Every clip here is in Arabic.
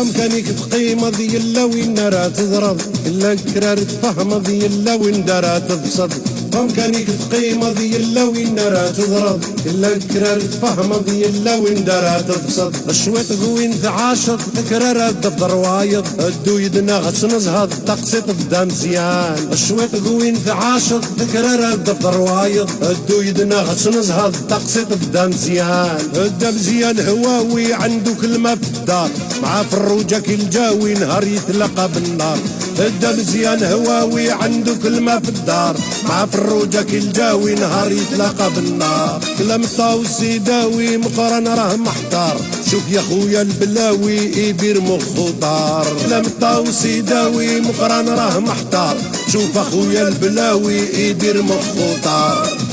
ممكنك تقيم ذي الا وين راه تضرب الا كرار تفهم ذي الا وين دارها تفسد ممكنك تقيم ذي الا وين راه تضرب الا كرار تفهم ذي الا وين دارها تفسد الشويط وين تعاشط كرار الدفتر وايض الدو يدنا غتس نزهض تقسيط بدا مزيان الشويط وين تعاشط كرار الدفتر وايض الدو يدنا غتس نزهض تقسيط بدا مزيان بدا مزيان هواوي عنده كلمه في الدار مع فروجه كي الجاوي نهار يتلقى بالنار بدا مزيان هواوي عنده كلمه في الدار مع فروجه كي الجاوي نهار يتلاقى بالنار كلام الطاوسي داوي مقرن راه محتار شوف يا خويا البلاوي يبير مخو طار كلام الطاوسي داوي مقرن راه محتار شوف اخويا البلاوي يبير مخو طار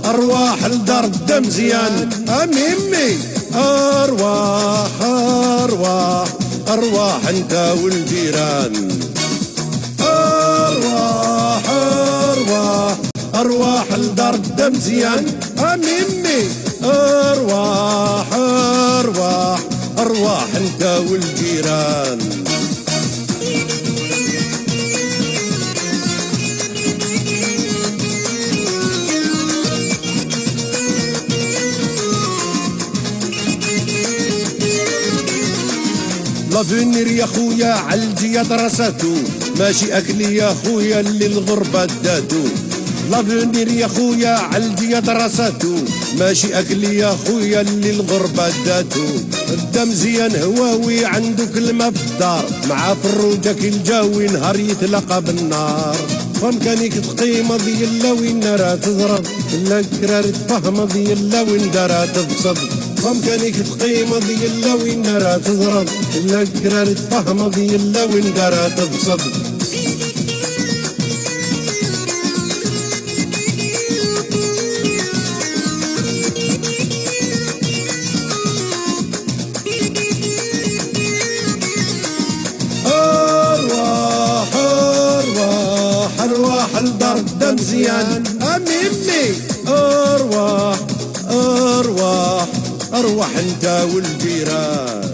أرواح لدار الدم مزيان أميمي أرواح أرواح أرواح أنت والجيران أرواح أرواح أرواح لدار الدم مزيان أميمي أرواح أرواح أرواح أنت والجيران لافونير يا خويا عالجيا درساتو ماشي اكلي يا خويا اللي الغربة داتو لافونير يا خويا عالجيا درساتو ماشي اكلي يا خويا اللي الغربة داتو الدم زيان هواوي عنده كلمة في الدار مع فروجة كي الجاوي نهار يتلاقى بالنار فمكانك تقيم ذي الا وين راه تضرب الا كرار تفهم ذي الا وين دارها تفسد ممكنك تقيم ذي الا وين راه تضرب الا كرار تفهم ذي الا وين دارها تفسد أرواح أرواح أرواح الدار الدم مزيان أميمي أرواح أرواح أرواح أنت والجيران